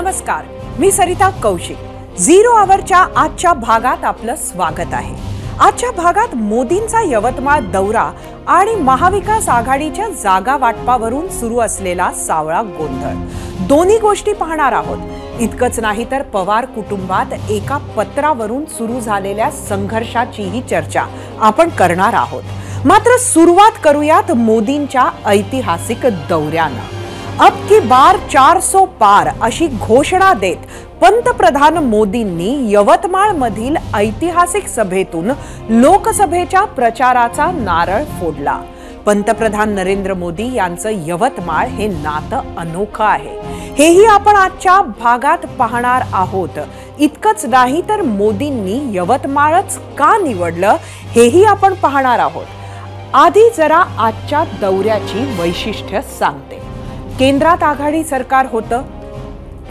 नमस्कार, मी सरिता कौशिक। झिरो आवरच्या आजच्या भागात आपलं स्वागत आहे। आजच्या भागात मोदींचा यवतमाळ दौरा आणि महाविकास आघाडीच्या जागा वाटपावरून सुरू असलेला सावळा गोंधळ, दोन्ही गोष्टी पाहणार आहोत। इतकंच नाही तर पवार कुटुंबात एका पत्रावरून सुरू झालेल्या संघर्षाचीही चर्चा आपण करणार आहोत। मात्र सुरुवात करूयात मोदींच्या ऐतिहासिक दौऱ्यानं। अब की बार 400 पार अशी घोषणा देत पंतप्रधान मोदींनी यवतमाळ मधील ऐतिहासिक सभेतून लोकसभेच्या प्रचाराचा नारळ फोडला। पंतप्रधान नरेंद्र मोदी यांचं यवतमाळ हे नातं अनोखं आहे, हेही आपण आजच्या भागात पाहणार आहोत। इतकंच नाही तर मोदींनी यवतमाळच का निवडलं हेही आपण पाहणार आहोत। आधी जरा आजच्या दौऱ्याची वैशिष्ट्य सांगते। केंद्रात आघाडी सरकार होतं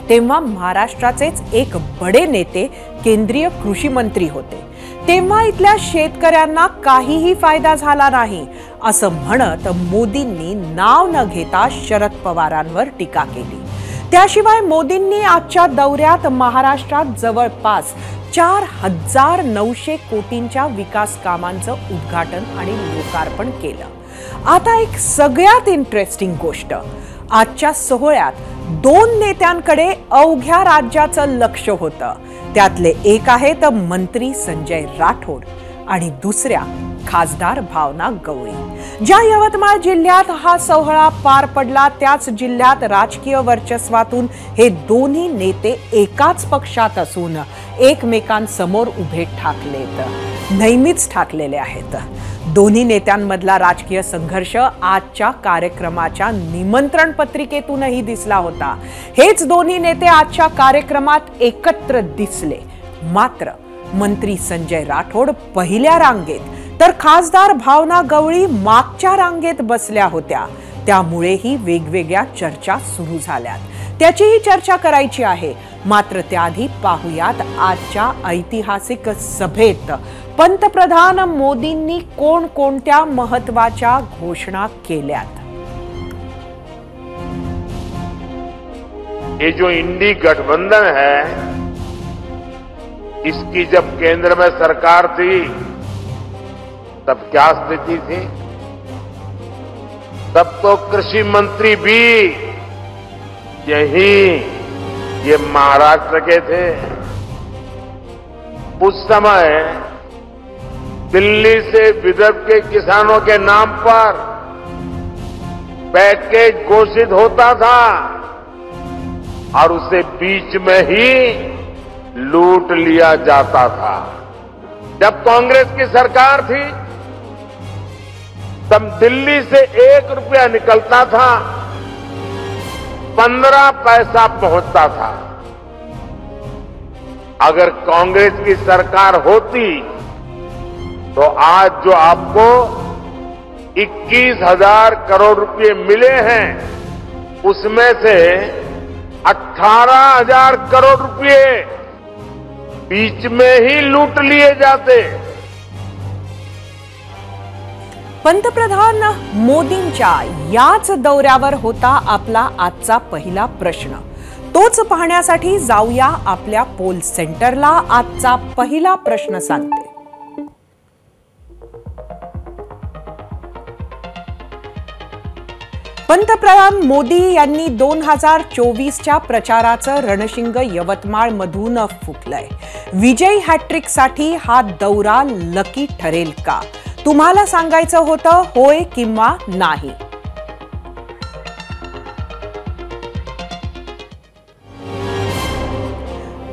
तेव्हा महाराष्ट्राचेच एक बडे नेते केंद्रीय कृषी मंत्री होते। तेव्हा इथल्या शेतकऱ्यांना काहीही फायदा झाला नाही असं म्हणत मोदींनी नाव न घेता शरद पवारांवर टीका केली। त्याशिवाय मोदींनी आजच्या दौऱ्यात महाराष्ट्रात जवळपास 4900 कोटींच्या विकास कामांचं उद्घाटन आणि लोकार्पण केलं। आता एक सगळ्यात इंटरेस्टिंग गोष्ट, आजच्या सोहळ्यात दोन नेत्यांकडे अवघ्या राज्याचं लक्ष होतं। त्यातले एक आहेत मंत्री संजय राठोड आणि दुसऱ्या खासदार भावना गवळी। ज्या यवतमाळ जिल्ह्यात हा सोहळा पार पडला त्याच जिल्ह्यात राजकीय वर्चस्वातून हे दोन्ही नेते एकाच पक्षात असून एकमेकांसमोर उभे ठाकलेत, नेहमीच ठाकलेले आहेत। दोन्ही नेत्यांमधला राजकीय संघर्ष आजच्या कार्यक्रमाच्या निमंत्रण पत्रिकेतूनही दिसला होता। हेच दोन्ही नेते आजच्या कार्यक्रमात एकत्र दिसले। मात्र मंत्री संजय राठोड पहिल्या रांगेत तर खासदार भावना गवळी मागच्या रांगेत बसल्या होत्या। त्यामुळेही वेगवेगळ्या चर्चा सुरू झाल्यात, त्याचीही चर्चा करायची आहे। मात्र त्याआधी पाहूयात आजच्या ऐतिहासिक सभेत पंतप्रधान मोदींनी कोणकोणत्या महत्त्वाच्या घोषणा केल्यात। ये जो इंडी गठबंधन है, इसकी जब केंद्र में सरकार थी तब क्या स्थिति थी? तब तो कृषि मंत्री भी ये महाराष्ट्र के थे। उस समय दिल्ली से विदर्भ के किसानों के नाम पर पैकेज घोषित होता था और उसे बीच में ही लूट लिया जाता था। जब कांग्रेस की सरकार थी तब दिल्ली से 1 रुपया निकलता था, 15 पैसा पहुंचता था। अगर कांग्रेस की सरकार होती तो आज जो आपको 21,000 करोड़ रुपए मिले हैं, उसमें से 18,000 करोड़ रुपए बीच में ही लूट लिए जाते। पंतप्रधान मोदींच्या याच दौऱ्यावर होता आपला आजचा पहिला प्रश्न। तोच पाहण्यासाठी जाऊया आपल्या पोल सेंटरला। आजचा पहिला प्रश्न सांगते, पंतप्रधान मोदी यांनी 2024च्या प्रचाराचं रणशिंग यवतमाळ मधून फुंकलंय। विजयी हॅट्रिक साठी हा दौरा लकी ठरेल का? तुम्हाला सांगायचं होतं होय किंवा नाही।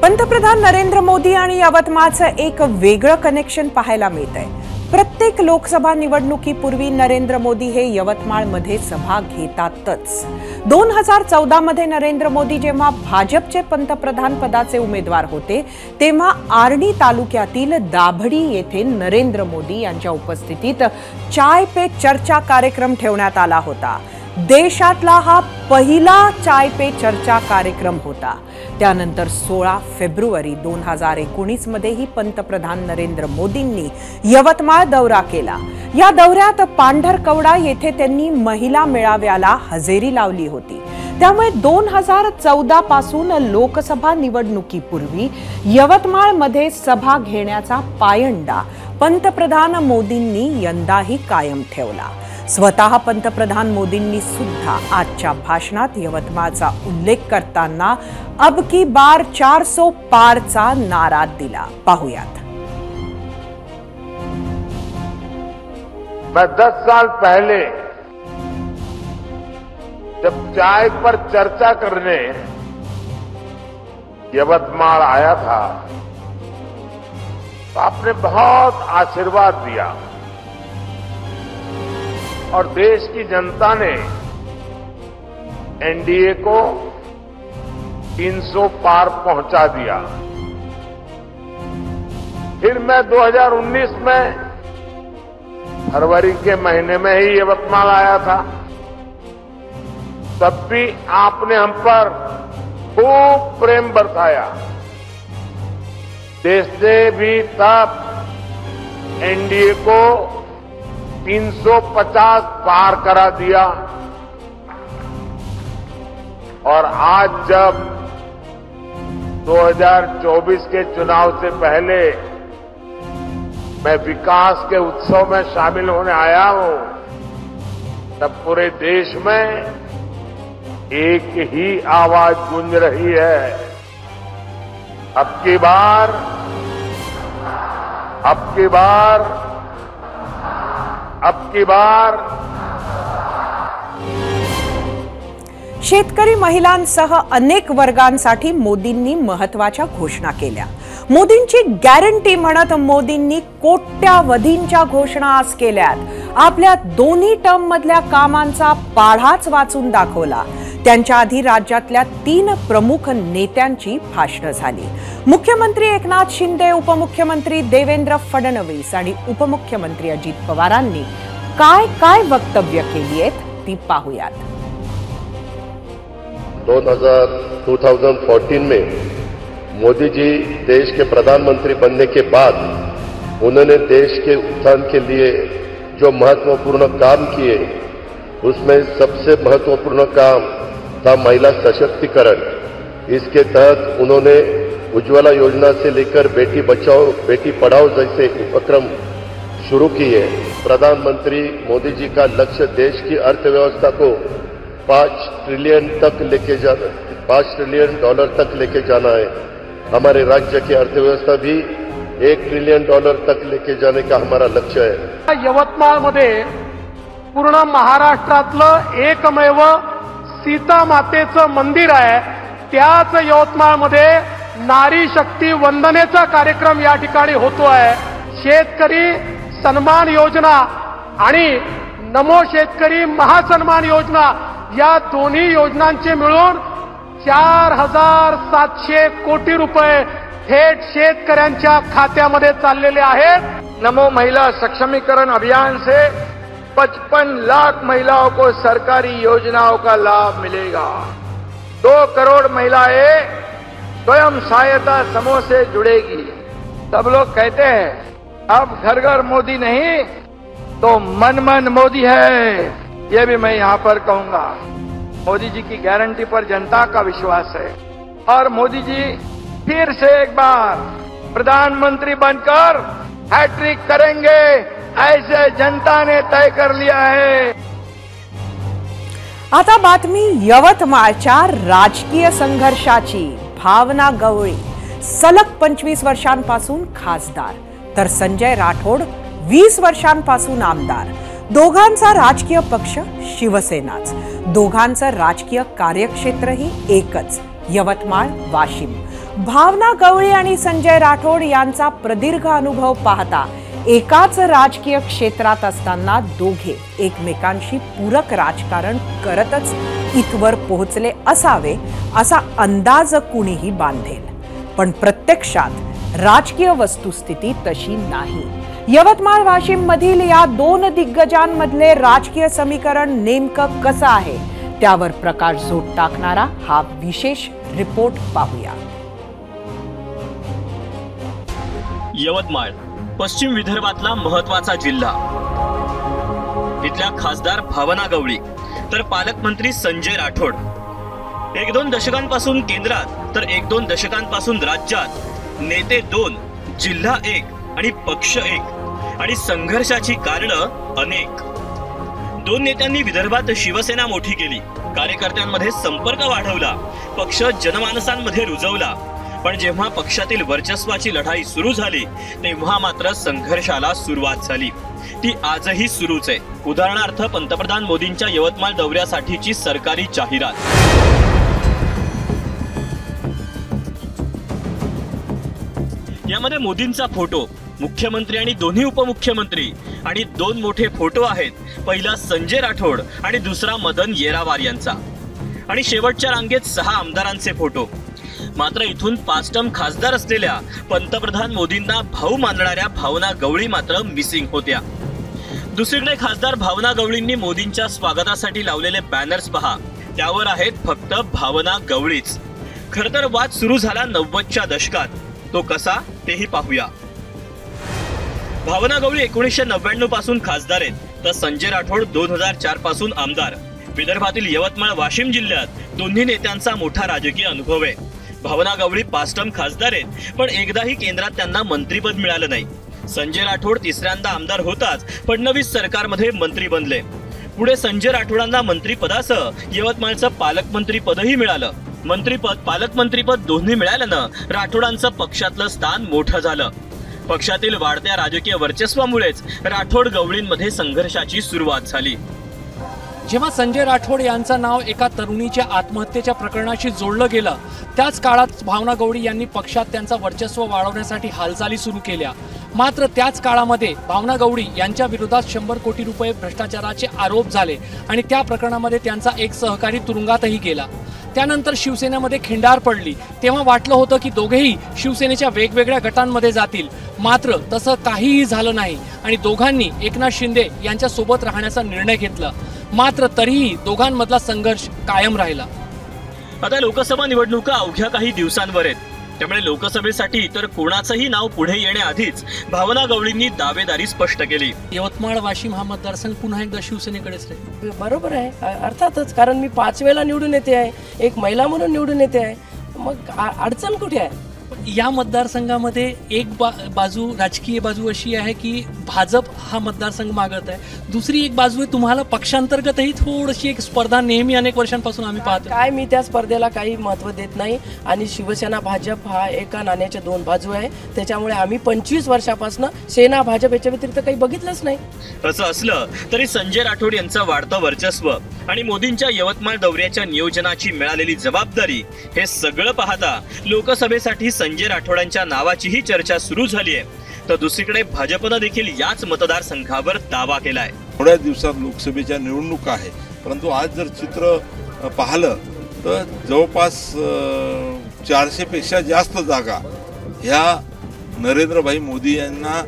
पंतप्रधान नरेंद्र मोदी आणि यवतमाळचं एक वेगळं कनेक्शन पाहायला मिळतंय। प्रत्येक लोकसभा निवडणुकीपूर्वी नरेंद्र मोदी हे यवतमाळमध्ये सभा घेतातच। 2014 मध्ये नरेंद्र मोदी जेव्हा भाजपचे पंतप्रधान पदाचे उमेदवार होते तेव्हा आर्णी तालुक्यातील दाभडी येथे नरेंद्र मोदी यांच्या उपस्थितीत चाय पे चर्चा कार्यक्रम ठेवण्यात आला होता। देशातला हा पहिला चाय पे चर्चा कार्यक्रम होता। त्यानंतर 16 फेब्रुवारी 2019 मध्येही पंतप्रधान नरेंद्र मोदींनी यवतमाळ दौरा केला। या दौऱ्यात पांढरकवडा येथे त्यांनी महिला मेळाव्याला हजेरी लावली होती। त्यामुळे 2014 पासून लोकसभा निवडणुकीपूर्वी यवतमाळमध्ये सभा घेण्याचा पायंडा पंतप्रधान मोदींनी यंदाही कायम ठेवला. स्वतः पंतप्रधान मोदींनी सुद्धा आजच्या भाषणात यवतमाळचा उल्लेख करताना अब की बार 400 पारचा नारा दिला. पाहूयात. मैं 10 साल पहले जब चाय पर चर्चा करने यवतमाल आया था तो आपने बहुत आशीर्वाद दिया और देश की जनता ने एनडीए को 300 पार पहुंचा दिया. फिर मैं 2019 में फरवरी के महीने में ही यवतमाल आया था. तब भी आपने हम पर खूब प्रेम बरसाया. देश ने भी तब एनडीए को 350 पार करा दिया. और आज जब 2024 के चुनाव से पहले मैं विकास के उत्सव में शामिल होने आया हूं, तब पूरे देश में एक ही आवाज गूंज रही है, अब की बार शेतकरी महिलांसह अनेक वर्गांसाठी मोदींनी महत्त्वाच्या घोषणा केल्या. मोदींची गॅरंटी म्हणत मोदींनी कोट्यावधींच्या घोषणा आज केल्यात. आपल्या दोन्ही टर्म मधल्या कामांचा पाढाच वाचून दाखवला. त्यांच्या आधी राज्यातल्या 3 प्रमुख नेत्यांची भाषणं झाली. मुख्यमंत्री एकनाथ शिंदे, उपमुख्यमंत्री देवेंद्र फडणवीस आणि उपमुख्यमंत्री अजित पवारांनी काय काय वक्तव्य केली आहेत ती पाहूयात. 2014 में मोदी जी देश के प्रधानमंत्री बनने के बाद उन्होंने देश के उत्थान के लिए जो महत्वपूर्ण काम किए, उसमें सबसे महत्वपूर्ण काम था महिला सशक्तिकरण. इसके तहत उन्होंने उज्ज्वला योजना से लेकर बेटी बचाओ बेटी पढ़ाओ जैसे उपक्रम शुरू किए. प्रधानमंत्री मोदी जी का लक्ष्य देश की अर्थव्यवस्था को $5 ट्रिलियन तक लेके जाना है. हमारे राज्य की अर्थव्यवस्था भी $1 ट्रिलियन तक लेके जाने का हमारा लक्ष्य है. यवतमाळमध्ये पूर्ण महाराष्ट्रातलं एकमेव सीता मातेचं मंदिर आहे. त्याच यवतमाळमध्ये नारी शक्ती वंदनेचा कार्यक्रम या ठिकाणी होतो आहे. शेतकरी सन्मान योजना आणि नमो शेतकरी महासन्मान योजना या दोन्ही योजनांचे मिळून 4700 कोटी रुपये थेट शेतकऱ्यांच्या खात्यामध्ये चाललेले आहेत. नमो महिला सक्षमीकरण अभियान से 55 लाख महिलाओं को सरकारी योजनाओं का लाभ मिलेगा. 2 करोड़ महिलाएं स्वयं सहायता समूह से जुड़ेगी. सब लोग कहते हैं अब घर घर मोदी नहीं तो मन मन मोदी है. ये भी मैं यहाँ पर कहूंगा. मोदी जी की गारंटी पर जनता का विश्वास है और मोदी जी फिर से एक बार प्रधानमंत्री बनकर हैट्रिक करेंगे ऐसे जनता ने तय कर लिया है. आता बातमी यवतमाळच्या राजकीय संघर्षाची. भावना गवळी सलग 25 वर्षांपासून खासदार तर संजय राठोड 20 वर्षांपासून आमदार. दोघांचा राजकीय पक्ष शिवसेनाच. दोघांचं राजकीय कार्यक्षेत्रही एकच, यवतमाळ वाशिम. भावना गवळी आणि संजय राठोड यांचा प्रदीर्घ अनुभव पाहता एकाच राजकीय क्षेत्रात असताना दोघे एकमेकांशी पूरक राजकारण करतच इथवर पोहोचले असावे असा अंदाज कुणीही बांधेल. पण प्रत्यक्षात राजकीय वस्तुस्थिती तशी नाही. यवतमाळ वाशिम मधील या 2 दिग्गजांमधले राजकीय समीकरण नेमकं कसं आहे त्यावर प्रकाशझोत टाकणारा हा विशेष रिपोर्ट पाहूया. यवतमाळ पश्चिम विदर्भातला महत्वाचा जिल्हा. इथल्या खासदार भावना गवळी तर पालकमंत्री संजय राठोड 1-2 दशकांपासून केंद्रात तर 1-2 दशकांपासून राज्यात नेते 2, जिल्हा 1 आणि पक्ष 1 आणि संघर्षाची कारणं अनेक. 2 नेत्यांनी विदर्भात शिवसेना मोठी केली, कार्यकर्त्यांमध्ये संपर्क वाढवला, पक्ष जनमानसांमध्ये रुजवला. पण जेव्हा पक्षातील वर्चस्वाची लढाई सुरू झाली तेव्हा मात्र संघर्षाला सुरुवात झाली. ती आजही सुरूच आहे. उदाहरणार्थ पंतप्रधान मोदींच्या यवतमाळ दौऱ्यासाठीची सरकारी जाहिरात. यामध्ये मोदींचा फोटो, मुख्यमंत्री आणि दोन्ही उपमुख्यमंत्री आणि 2 मोठे फोटो आहेत. पहिला संजय राठोड आणि दुसरा मदन येरावार यांचा आणि शेवटच्या रांगेत 6 आमदारांचे फोटो. मात्र इथून 5 टर्म खासदार असलेल्या पंतप्रधान मोदींना भाऊ मानणाऱ्या भावना गवळी मात्र मिसिंग होत्या. दुसरीकडे खासदार भावना गवळींनी मोदींच्या स्वागतासाठी लावलेले बॅनर्स पहा, त्यावर आहेत फक्त भावना गवळीच. खरं तर वाद सुरू झाला 90च्या दशकात. तो कसा तेही पाहूया. भावना गवळी 1999 पासून खासदार आहेत, तर संजय राठोड 2004 पासून आमदार. विदर्भातील यवतमाळ वाशिम जिल्ह्यात दोन्ही नेत्यांचा मोठा राजकीय अनुभव आहे. भावना गवळी 5 टर्म खासदार आहेत, पण एकदाही केंद्रात त्यांना मंत्रीपद मिळालं नाही. संजय राठोड 3ऱ्यांदा आमदार होताच फडणवीस सरकारमध्ये मंत्री बनले. पुढे संजय राठोडांना मंत्रीपदासह यवतमाळचं पालकमंत्रीपदही मिळालं. मंत्रीपद, पालकमंत्रीपद दोन्ही मिळाल्यानं राठोडांचं पक्षातलं स्थान मोठं झालं. पक्षातील वाढत्या राजकीय वर्चस्वामुळेच राठोड गवळींमध्ये संघर्षाची सुरुवात झाली. जेव्हा संजय राठोड यांचं नाव एका तरुणीच्या आत्महत्येच्या प्रकरणाशी जोडलं गेलं, त्याच काळात भावना गवळी यांनी पक्षात त्यांचा वर्चस्व वाढवण्यासाठी हालचाली सुरू केल्या. मात्र त्याच काळामध्ये भावना गवळी यांच्या विरोधात 100 कोटी रुपये भ्रष्टाचाराचे आरोप झाले आणि त्या प्रकरणामध्ये त्यांचा एक सहकारी तुरुंगातही गेला. त्यानंतर शिवसेनेमध्ये खिंडार पडली. तेव्हा वाटलं होतं की दोघेही शिवसेनेच्या वेगवेगळ्या गटांमध्ये जातील. मात्र तसं काहीही झालं नाही आणि दोघांनी एकनाथ शिंदे यांच्या सोबत राहण्याचा निर्णय घेतला. मात्र तरीही दोघांमधला संघर्ष कायम राहिला. आता लोकसभा निवडणुका अवघ्या काही दिवसांवर आहेत, त्यामुळे लोकसभेसाठी तर कोणाचंही नाव पुढे येण्याआधीच भावना गवळींनी दावेदारी स्पष्ट केली. यवतमाळ वाशिम हा मतदारसंघ पुन्हा एकदा शिवसेनेकडेच राहील. बरोबर आहे, अर्थातच, कारण मी 5 वेळा निवडून येते आहे, एक महिला म्हणून निवडून येते आहे. मग अडचण कुठे आहे? या मतदारसंघामध्ये एक बाजू राजकीय बाजू अशी आहे की भाजप हा मतदारसंघ मागत आहे, दुसरी एक बाजू आहे तुम्हाला पक्षांतर्गतही थोडीशी एक स्पर्धा नेहमी अनेक वर्षांपासून आम्ही पाहतो. काय मी त्या स्पर्धेला काही महत्त्व देत नाही आणि शिवसेना भाजप हा एका नाण्याच्या 2 बाजू आहे. त्याच्यामुळे आम्ही 25 वर्षापासून सेना भाजप याच्या व्यतिरिक्त काही बघितलंच नाही. तसं असलं तरी संजय राठोड यांचं वाढतं वर्चस्व आणि मोदींच्या यवतमाळ दौऱ्याच्या नियोजनाची मिळालेली जबाबदारी हे सगळं पाहता लोकसभेसाठी संजय राठोडांच्या नावाचीही चर्चा सुरू झाली आहे. तर दुसरीकडे भाजपनं देखील याच मतदारसंघावर दावा केलाय. थोड्या दिवसात लोकसभेच्या निवडणुका आहे, परंतु आज जर चित्र पाहिलं तर जवळपास 400 पेक्षा जास्त जागा ह्या नरेंद्रभाई मोदी यांना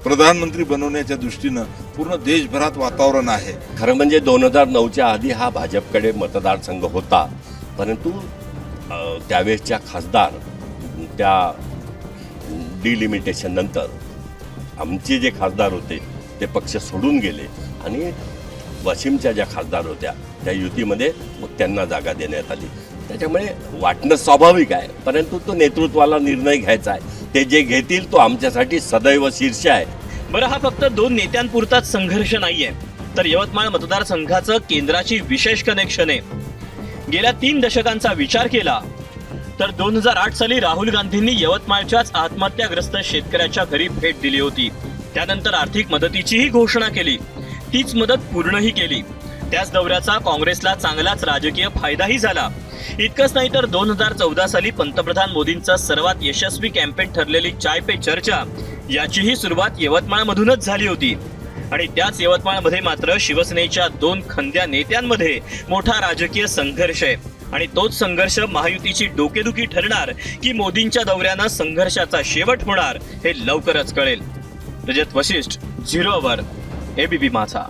प्रधानमंत्री बनवण्याच्या दृष्टीनं पूर्ण देशभरात वातावरण आहे. खरं म्हणजे 2009च्या आधी हा भाजपकडे मतदारसंघ होता, परंतु त्यावेळेसच्या खासदार त्या डिलिमिटेशन नंतर आमचे जे खासदार होते ते पक्ष सोडून गेले आणि वाशिमच्या ज्या खासदार होत्या त्या युतीमध्ये मग त्यांना जागा देण्यात आली. त्याच्यामुळे वाटणं स्वाभाविक आहे, परंतु तो नेतृत्वाला निर्णय घ्यायचा आहे. ते जे घेतील तो आमच्यासाठी सदैव शीर्ष आहे. बरं, हा फक्त 2 नेत्यांपुरताच संघर्ष नाहीये, तर यवतमाळ मतदारसंघाचं केंद्राची विशेष कनेक्शन आहे. गेल्या 3 दशकांचा विचार केला तर 2008 साली राहुल गांधींनी यवतमाळच्याच आत्महत्याग्रस्त शेतकऱ्याच्या घरी भेट दिली होती. त्यानंतर आर्थिक मदतीचीही घोषणा केली. तीच मदत पूर्णही केली. त्याच दौऱ्याचा काँग्रेसला चांगलाच राजकीय फायदाही झाला. इतकंच नाही तर 2014 साली पंतप्रधान मोदींचा सर्वात यशस्वी कॅम्पेन ठरलेली चाय पे चर्चा याचीही सुरुवात यवतमाळमधूनच झाली होती. आणि त्याच यवतमाळमध्ये मात्र शिवसेनेच्या 2 खंद्या नेत्यांमध्ये मोठा राजकीय संघर्ष आहे. आणि तोच संघर्ष महायुतीची डोकेदुखी ठरणार की मोदींच्या दौऱ्यानं संघर्षाचा शेवट होणार हे लवकरच कळेल. रजत वशिष्ठ, 0 अवर, एबीपी माझा.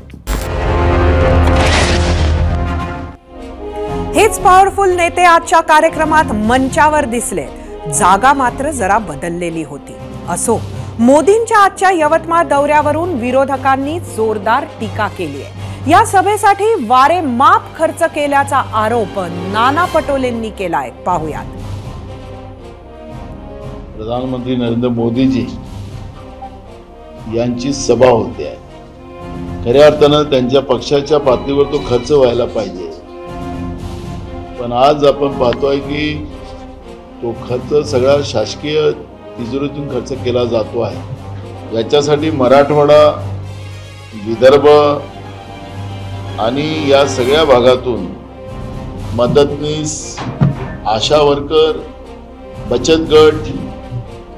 हेच पॉवरफुल नेते आजच्या कार्यक्रमात मंचावर दिसले. जागा मात्र जरा बदललेली होती. असो, मोदींच्या आजच्या यवतमाळ दौऱ्यावरून विरोधकांनी जोरदार टीका केली आहे. या सभेसाठी वारे माप खर्च केल्याचा आरोप नाना पटोलेंनी केलाय. पाहूयात. प्रधानमंत्री नरेंद्र मोदीजी यांची सभा होते. खऱ्या अर्थानं त्यांच्या पक्षाच्या पातळीवर तो खर्च व्हायला पाहिजे, पण आज आपण पाहतोय की तो खर्च सगळा शासकीय तिजोरीतून खर्च केला जातो आहे. याच्यासाठी मराठवाडा, विदर्भ आणि या सगळ्या भागातून मदतनीस, आशा वर्कर, बचत गट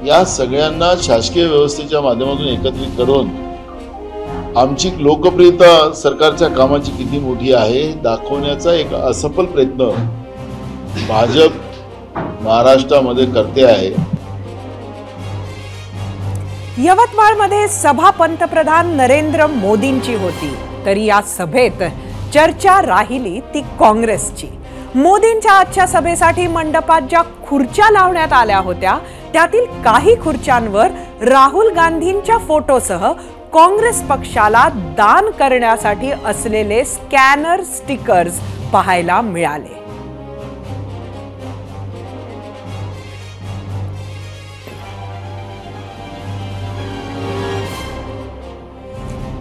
या सगळ्यांना शासकीय व्यवस्थेच्या माध्यमातून एकत्रित करून आमची लोकप्रियता सरकारच्या कामाची किती मोठी आहे दाखवण्याचा एक असफल प्रयत्न भाजप महाराष्ट्रामध्ये करते आहे. यवतमाळमध्ये सभा पंतप्रधान नरेंद्र मोदींची होती, तरी या सभेत चर्चा राहिली ती काँग्रेसची. मोदींच्या आजच्या सभेसाठी मंडपात ज्या खुर्च्या लावण्यात आल्या होत्या त्यातील काही खुर्च्यांवर राहुल गांधींच्या फोटोसह काँग्रेस पक्षाला दान करण्यासाठी असलेले स्कॅनर स्टिकर्स पाहायला मिळाले.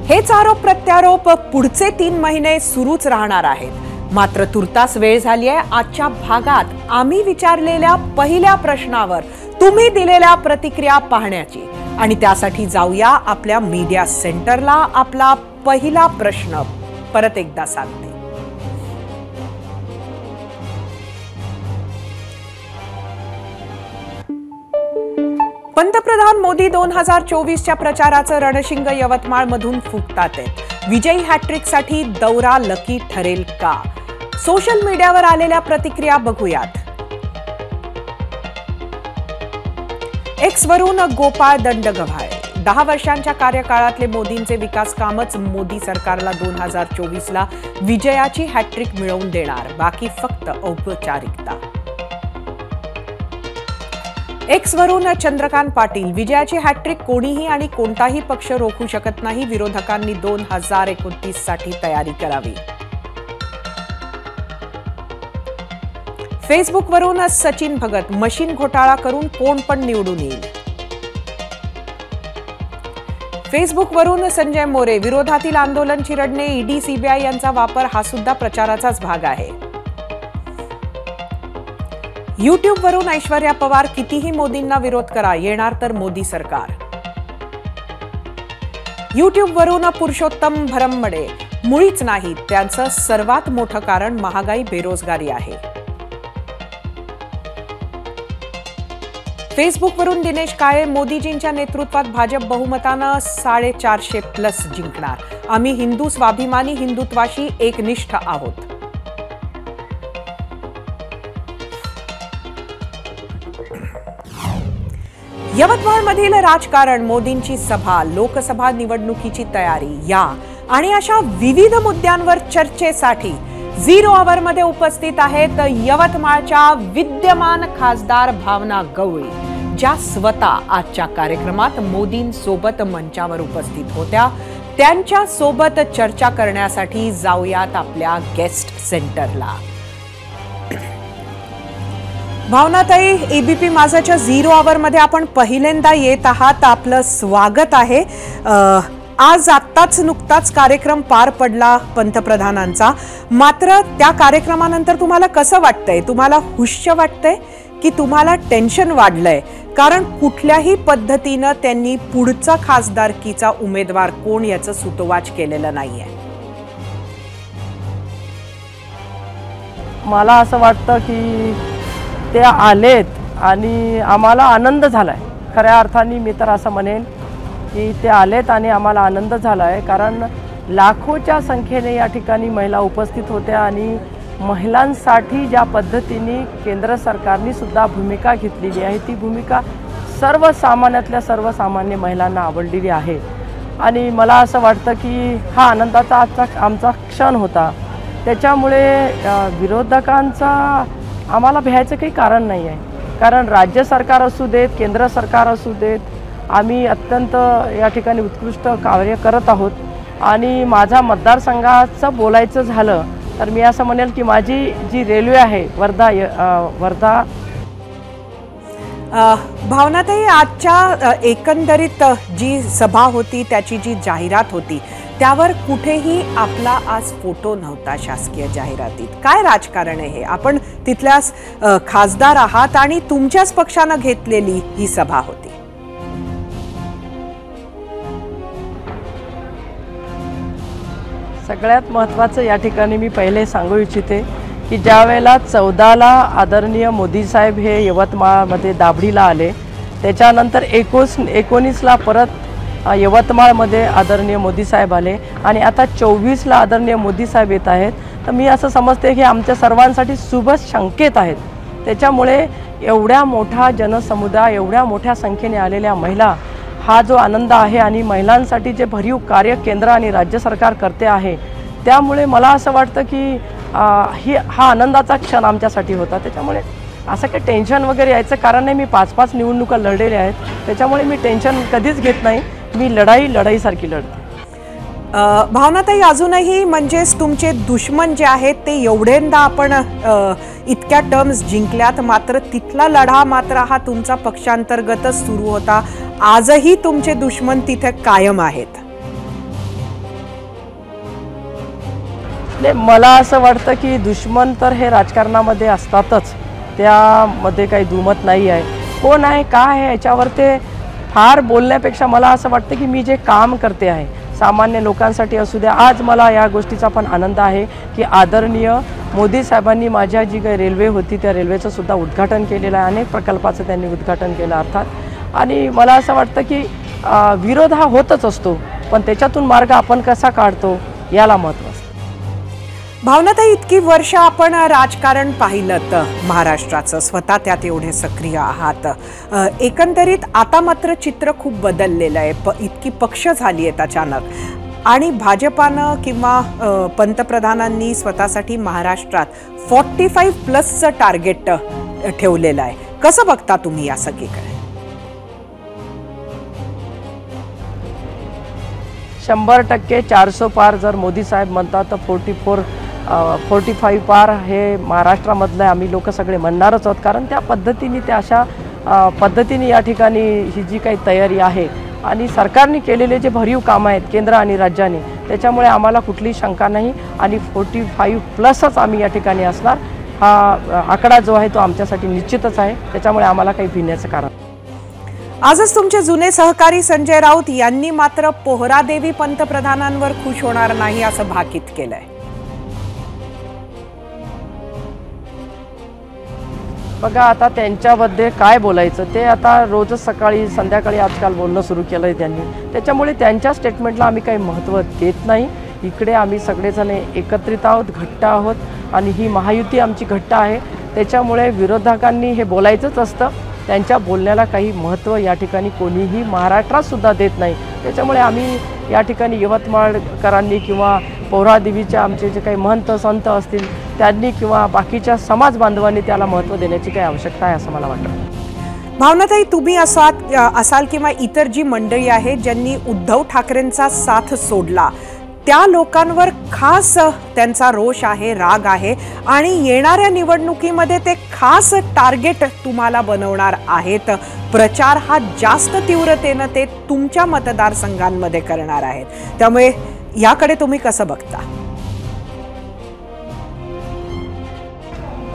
हेच आरोप प्रत्यारोप पुढचे 3 महिने सुरूच राहणार आहेत. मात्र तुर्तास वेळ झाली आहे आजच्या भागात आम्ही विचारलेल्या पहिल्या प्रश्नावर तुम्ही दिलेल्या प्रतिक्रिया पाहण्याची. आणि त्यासाठी जाऊया आपल्या मीडिया सेंटरला. आपला पहिला प्रश्न परत एकदा सांगते. पंतप्रधान मोदी 2024च्या प्रचाराचं रणशिंग यवतमाळ मधून फुंकतात. विजयी हॅट्रिकसाठी दौरा लकी ठरेल का? सोशल मीडियावर आलेल्या प्रतिक्रिया बघूयात. एक्स वरून गोपाळ दंडगव्हाळे, 10 वर्षांच्या कार्यकाळातले मोदींचे विकास कामच मोदी सरकारला 2024ला विजयाची हॅट्रिक मिळवून देणार, बाकी फक्त औपचारिकता. एक्स वरून चंद्रकांत पाटील, विजयाची हॅट्रिक कोणीही आणि कोणताही पक्ष रोखू शकत नाही, विरोधकांनी 2029 साठी तयारी करावी. फेसबुक वरून सचिन भगत, मशीन घोटाळा करून कोण पण निवडून येईल. फेसबुक वरून संजय मोरे, विरोधातील आंदोलन चिरडणे, ईडी सीबीआय यांचा वापर हा सुद्धा प्रचाराचाच भाग आहे. युट्यूब वरून ऐश्वर्या पवार, कितीही मोदींना विरोध करा, येणार तर मोदी सरकार. युट्यूब वरून पुरुषोत्तम भरमडे, मुळीच नाही, त्यांचं सर्वात मोठं कारण महागाई, बेरोजगारी आहे. फेसबुक वरून दिनेश काळे, मोदीजींच्या नेतृत्वात भाजप बहुमतानं 450+ जिंकणार, आम्ही हिंदू स्वाभिमानी, हिंदुत्वाशी एकनिष्ठ आहोत. यवतमाळमधील राजकारण, मोदींची सभा, लोकसभा निवडणुकीची तयारी या आणि अशा विविध मुद्द्यांवर चर्चेसाठी 0 आवर उपस्थित आहेत यवतमाळच्या विद्यमान खासदार भावना गवळी, ज्या स्वतः आजच्या कार्यक्रमात मोदींसोबत मंचावर उपस्थित होत्या. त्यांच्या सोबत चर्चा करण्यासाठी जाऊयात आपल्या गेस्ट सेंटरला. भावनाताई, एबीपी माझाच्या 0 आवर आपण पहिल्यांदा येत आहात, आपलं स्वागत आहे. आज आत्ताच नुकताच कार्यक्रम पार पडला पंतप्रधानांचा, मात्र त्या कार्यक्रमानंतर तुम्हाला कसं वाटतंय? तुम्हाला हुश्य वाटतंय की तुम्हाला टेन्शन वाढलंय? कारण कुठल्याही पद्धतीनं त्यांनी पुढचा खासदारकीचा उमेदवार कोण याचं सुतोवाच केलेलं नाहीये. मला असं वाटतं की ते आलेत आणि आम्हाला आनंद झालाय. खऱ्या अर्थाने मी तर असं म्हणेन की ते आलेत आणि आम्हाला आनंद झालाय, कारण लाखोच्या संख्येने या ठिकाणी महिला उपस्थित होत्या आणि महिलांसाठी ज्या पद्धतीने केंद्र सरकारने सुद्धा भूमिका घेतलेली आहे ती भूमिका सर्वसामान्यातल्या सर्वसामान्य महिलांना आवडलेली आहे. आणि मला असं वाटतं की हा आनंदाचा आमचा क्षण होता. त्याच्यामुळे विरोधकांचा आम्हाला भ्यायचं काही कारण नाही आहे, कारण राज्य सरकार असू देत, केंद्र सरकार असू देत, आम्ही अत्यंत या ठिकाणी उत्कृष्ट कार्य करत आहोत. आणि माझा मतदारसंघाचं बोलायचं झालं तर मी असं म्हणेल की माझी जी रेल्वे आहे वर्धा भावनाताई, आजच्या एकंदरीत जी सभा होती, त्याची जी जाहिरात होती, त्यावर कुठेही आपला आज फोटो नव्हता शासकीय जाहिरातीत. काय राजकारण आहे? आपण तिथल्या खासदार आहात आणि तुमच्याच पक्षानं घेतलेली ही सभा होती. सगळ्यात महत्त्वाचं या ठिकाणी मी पहिले सांगू इच्छिते की ज्या वेळेला 14ला आदरणीय मोदी साहेब हे यवतमाळमध्ये दाभडीला आले, त्याच्यानंतर 19ला परत यवतमाळमध्ये आदरणीय मोदी साहेब आले आणि आता 24ला आदरणीय मोदी साहेब येत आहेत, तर मी असं समजते की आमच्या सर्वांसाठी शुभ संकेत आहेत. त्याच्यामुळे एवढ्या मोठा जनसमुदाय, एवढ्या मोठ्या संख्येने आलेल्या महिला, हा जो आनंद आहे आणि महिलांसाठी जे भरीव कार्य केंद्र आणि राज्य सरकार करते आहे, त्यामुळे मला असं वाटतं की हा आनंदाचा क्षण आमच्यासाठी होता. त्याच्यामुळे असं काही टेन्शन वगैरे यायचं कारण नाही. मी 5 निवडणुका लढलेल्या आहेत, त्याच्यामुळे मी टेन्शन कधीच घेत नाही. मी लढाईसारखी लढते. भावनाताई, अजूनही म्हणजेच तुमचे दुश्मन जे आहेत ते एवढेंदा आपण इतक्या टर्म्स जिंकल्यात, मात्र तिथला लढा मात्र हा तुमचा पक्षांतर्गतच सुरू होता. आजही तुमचे दुश्मन तिथे कायम आहेत. मला असं वाटतं की दुश्मन तर हे राजकारणामध्ये असतातच, त्यामध्ये काही दुमत नाही आहे. कोण आहे काय आहे याच्यावर ते फार बोलण्यापेक्षा मला असं वाटतं की मी जे काम करते आहे सामान्य लोकांसाठी असू द्या. आज मला या गोष्टीचा पण आनंद आहे की आदरणीय मोदी साहेबांनी माझ्या जी काही रेल्वे होती त्या रेल्वेचं सुद्धा उद्घाटन केलेलं आहे. अनेक प्रकल्पाचं त्यांनी उद्घाटन केलं अर्थात. आणि मला असं वाटतं की विरोध हा होतच असतो, पण त्याच्यातून मार्ग आपण कसा काढतो याला महत्त्व असतं. भावनाताई, इतकी वर्ष आपण राजकारण पाहिलं महाराष्ट्राचं, स्वतः त्यात एवढे सक्रिय आहात. एकंदरीत आता मात्र चित्र खूप बदललेलं आहे. इतकी पक्ष झाली आहेत अचानक आणि भाजपानं किंवा पंतप्रधानांनी स्वतःसाठी महाराष्ट्रात 45+ टार्गेट ठेवलेलं आहे. कसं बघता तुम्ही या सगळीकडे? 100% 400 पार जर मोदी साहेब म्हणतात तर 45 पार हे महाराष्ट्रामधलं आम्ही लोक सगळे म्हणणारच आहोत. कारण त्या पद्धतीने त्या अशा पद्धतीने या ठिकाणी ही जी काही तयारी आहे आणि सरकारने केलेले जे भरीव कामं आहेत केंद्र आणि राज्याने, त्याच्यामुळे आम्हाला कुठलीही शंका नाही आणि 45+च आम्ही या ठिकाणी असणार. हा आकडा जो आहे तो आमच्यासाठी निश्चितच आहे, त्याच्यामुळे आम्हाला काही भिण्याचं कारण. आजच तुमचे जुने सहकारी संजय राऊत यांनी मात्र पोहरादेवी पंतप्रधानांवर खुश होणार नाही असं भाकीत केलंय. बघा, आता त्यांच्याबद्दल काय बोलायचं ते आता रोजच सकाळी संध्याकाळी आजकाल बोलणं सुरू केलं आहे त्यांनी. त्याच्यामुळे त्यांच्या स्टेटमेंटला आम्ही काही महत्त्व देत नाही. इकडे आम्ही सगळेजण एकत्रित आहोत, घट्ट आहोत आणि ही महायुती आमची घट्ट आहे. त्याच्यामुळे विरोधकांनी हे बोलायचंच असतं, त्यांच्या बोलण्याला काही महत्त्व या ठिकाणी कोणीही महाराष्ट्रात सुद्धा देत नाही. त्याच्यामुळे आम्ही या ठिकाणी यवतमाळकरांनी किंवा पोहरादेवीच्या आमचे जे काही महंत संत असतील त्यांनी किंवा बाकीच्या समाज बांधवांनी त्याला महत्त्व देण्याची काही आवश्यकता आहे असं मला वाटतं. भावनाताई, तुम्ही असाल किंवा इतर जी मंडळी आहेत ज्यांनी उद्धव ठाकरेंचा साथ सोडला, त्या लोकांवर खास त्यांचा रोष आहे, राग आहे आणि येणाऱ्या निवडणुकीमध्ये ते खास टार्गेट तुम्हाला बनवणार आहेत. प्रचार हा जास्त तीव्रतेनं ते तुमच्या मतदारसंघांमध्ये करणार आहेत. त्यामुळे याकडे तुम्ही कसं बघता?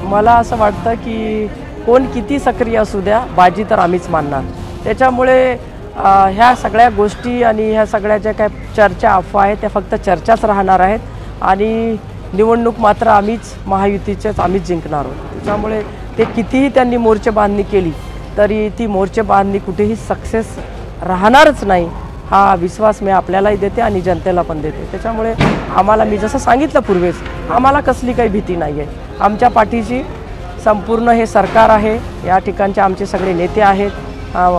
मला असं वाटतं की कोण किती सक्रिय असू द्या, बाजी तर आम्हीच मानणार. त्याच्यामुळे ह्या सगळ्या गोष्टी आणि ह्या सगळ्या ज्या काय चर्चा अफवा आहेत त्या फक्त चर्चाच राहणार आहेत आणि निवडणूक मात्र महायुतीचेच आम्हीच जिंकणार आहोत. त्याच्यामुळे ते कितीही त्यांनी मोर्चे बांधणी केली तरी ती मोर्चे बांधणी कुठेही सक्सेस राहणारच नाही, हा विश्वास मी आपल्यालाही देते आणि जनतेला पण देते. त्याच्यामुळे आम्हाला, मी जसं सांगितलं पूर्वीच, आम्हाला कसली काही भीती नाही आहे. आमच्या पाठीशी संपूर्ण हे सरकार आहे, या ठिकाणचे आमचे सगळे नेते आहेत.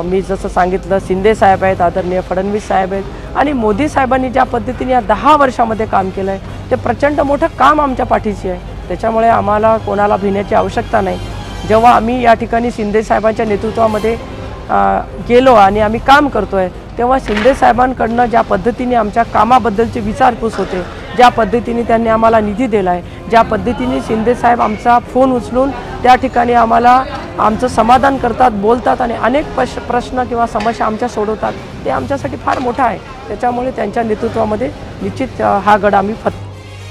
मी जसं सांगितलं, शिंदे साहेब आहेत, आदरणीय फडणवीस साहेब आहेत आणि मोदी साहेबांनी ज्या पद्धतीने या 10 वर्षामध्ये काम केलं आहे ते प्रचंड मोठं काम आमच्या पाठीशी आहे. त्याच्यामुळे आम्हाला कोणाला भिण्याची आवश्यकता नाही. जेव्हा आम्ही या ठिकाणी शिंदे साहेबांच्या नेतृत्वामध्ये गेलो आणि आम्ही काम करतो आहे तेव्हा शिंदे साहेबांकडनं ज्या पद्धतीने आमच्या कामाबद्दलची विचारपूस होते, ज्या पद्धतीने त्यांनी आम्हाला निधी दिला आहे, ज्या पद्धतीने शिंदे साहेब आमचा फोन उचलून त्या ठिकाणी आम्हाला आमचं समाधान करतात, बोलतात आणि अनेक प्रश्न किंवा समस्या आमच्या सोडवतात, ते आमच्यासाठी फार मोठं आहे. त्याच्यामुळे त्यांच्या नेतृत्वामध्ये निश्चित हा गड आम्ही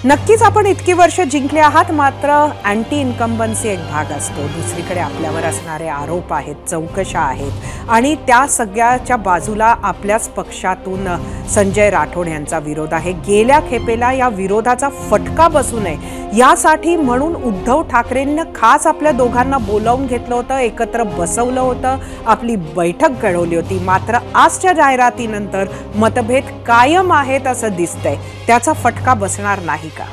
नक्कीच आपण इतकी वर्ष जिंकले आहात, मात्र अँटी इन्कम्बन्सी एक भाग असतो. दुसरीकडे आपल्यावर असणारे आरोप आहेत, चौकशा आहेत आणि त्या सगळ्याच्या बाजूला आपल्याच पक्षातून संजय राठोड यांचा विरोध आहे. गेल्या खेपेला या विरोधाचा फटका बसू नये यासाठी म्हणून उद्धव ठाकरेंनी खास आपल्या दोघांना बोलावून घेतलं होतं, एकत्र बसवलं होतं, आपली बैठक घडवली होती. मात्र आजच्या जाहिरातीनंतर मतभेद कायम आहेत असं दिसतंय. त्याचा फटका बसणार नाही का?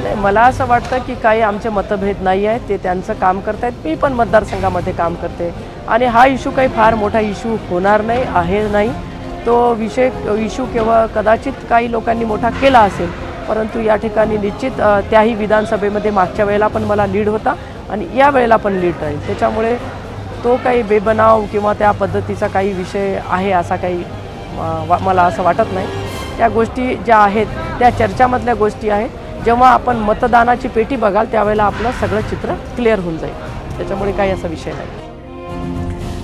नाही, मला असं वाटतं की काही आमचे मतभेद नाही आहेत, ते त्यांचं काम करतायत. मी पण मतदारसंघामध्ये काम करते आणि हा इश्यू काही फार मोठा इश्यू होणार नाही आहे. नाही, तो इश्यू केवळ कदाचित काही लोकांनी मोठा केला असेल, परंतु या ठिकाणी निश्चित त्याही विधानसभेमध्ये मागच्या वेळेला पण मला लीड होता आणि या वेळेला पण लीड राहील. त्याच्यामुळे तो काही बेबनाव किंवा त्या पद्धतीचा काही विषय आहे असा काही मला असं वाटत नाही. त्या गोष्टी ज्या आहेत त्या चर्चामधल्या गोष्टी आहेत. जेव्हा आपण मतदानाची पेटी बघाल त्यावेळेला आपलं सगळं चित्र क्लिअर होऊन जाईल. त्याच्यामुळे काही असा विषय नाही.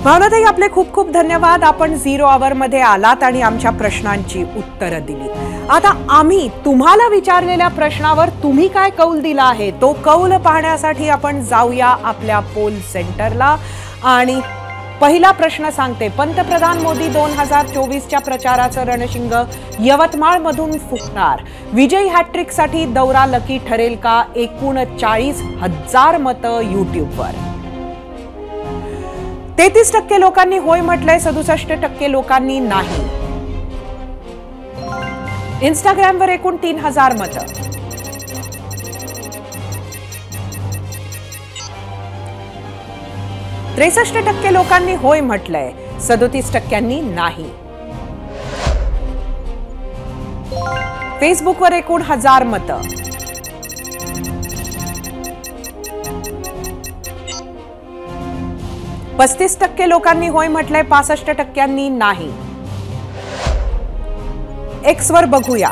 भावनाताई, आपले खूप खूप धन्यवाद. आपण 0 आवरमध्ये आलात आणि आमच्या प्रश्नांची उत्तरं दिली. आता आम्ही तुम्हाला विचारलेल्या प्रश्नावर तुम्ही काय कौल दिला आहे तो कौल पाहण्यासाठी आपण जाऊया आपल्या पोल सेंटरला. आणि पहिला प्रश्न सांगते, पंतप्रधान मोदी 2024च्या प्रचाराचं रणशिंग यवतमाळमधून फुटणार. विजयी हॅट्रिकसाठी दौरा लकी ठरेल का? 39,000 मतं युट्यूबवर. 33% लोकांनी होय म्हटलंय, 67% लोकांनी नाही. इंस्टाग्रामवर एकूण 3,000 मतं. %63% लोकांनी होय म्हटलंय, 37% नाही. फेसबुकवर एकूण 1000 मतं. %35% लोकांनी होय म्हटलंय, 65% नाही. एक्सवर बघूया.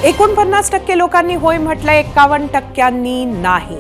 एकूण 50% लोकांनी होय म्हटलंय, 51% नाही.